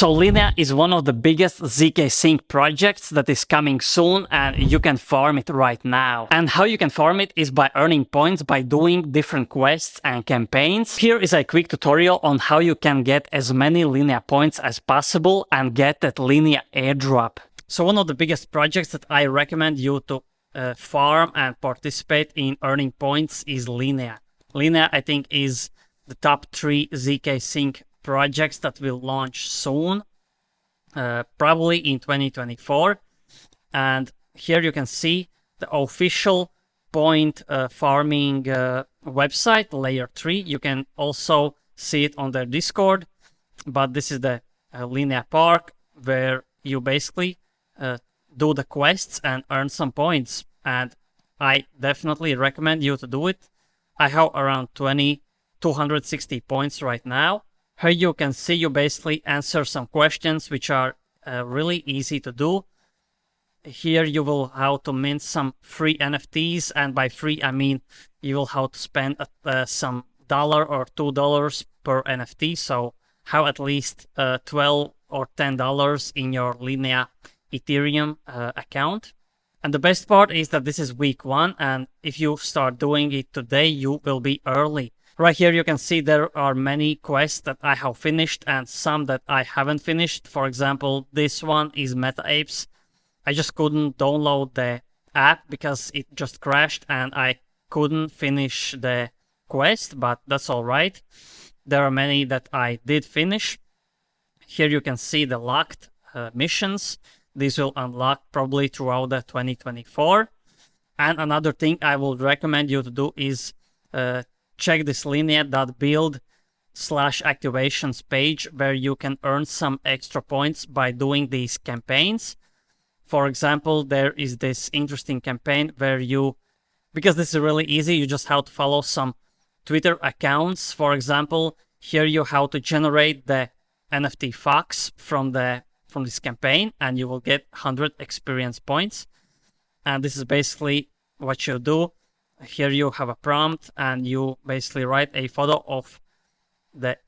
So Linea is one of the biggest ZK Sync projects that is coming soon, and you can farm it right now. And how you can farm it is by earning points by doing different quests and campaigns. Here is a quick tutorial on how you can get as many Linea points as possible and get that Linea airdrop. So one of the biggest projects that I recommend you to farm and participate in earning points is Linea. Linea, I think, is the top 3 ZK Sync projects that will launch soon, probably in 2024. And here you can see the official point farming website, layer 3. You can also see it on their Discord, but this is the Linea Park, where you basically do the quests and earn some points. And I definitely recommend you to do it. I have around 260 points right now. Here you can see you basically answer some questions which are really easy to do. Here you will have to mint some free NFTs, and by free I mean you will have to spend some $1 or $2 per NFT, so have at least $12 or $10 in your Linea Ethereum account. And the best part is that this is week 1, and if you start doing it today, you will be early. Right here you can see there are many quests that I have finished and some that I haven't finished. For example, this one is Meta Apes. I just couldn't download the app because it just crashed and I couldn't finish the quest, but that's all right. There are many that I did finish. Here you can see the locked missions. These will unlock probably throughout the 2024. And another thing I would recommend you to do is check this linea.build/activations page, where you can earn some extra points by doing these campaigns. For example, there is this interesting campaign where because this is really easy, you just have to follow some Twitter accounts. For example, here you have to generate the NFT Fox from this campaign, and you will get 100 experience points. And this is basically what you do. Here you have a prompt, and you basically write a photo of the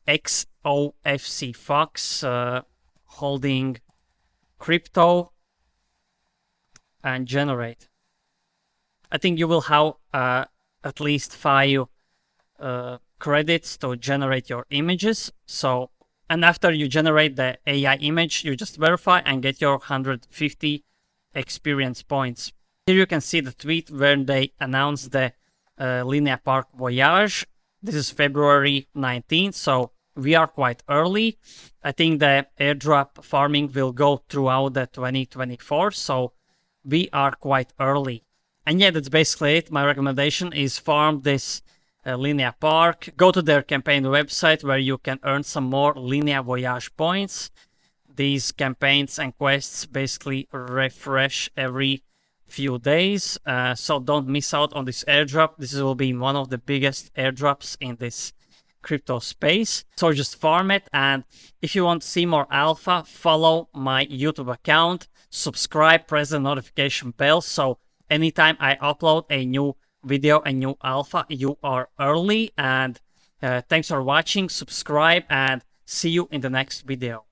XOFC Fox holding crypto and generate. I think you will have at least 5 credits to generate your images. And after you generate the AI image, you just verify and get your 150 experience points. Here you can see the tweet where they announced the Linea Park Voyage. This is February 19th, so we are quite early. I think the airdrop farming will go throughout the 2024, so we are quite early. And yeah, that's basically it. My recommendation is farm this Linea Park. Go to their campaign website where you can earn some more Linea Voyage points. These campaigns and quests basically refresh every few days, so don't miss out on this airdrop. This will be one of the biggest airdrops in this crypto space. So just farm it, and if you want to see more alpha, follow my YouTube account, subscribe, press the notification bell, so anytime I upload a new video, a new alpha, you are early. And thanks for watching, subscribe, and see you in the next video.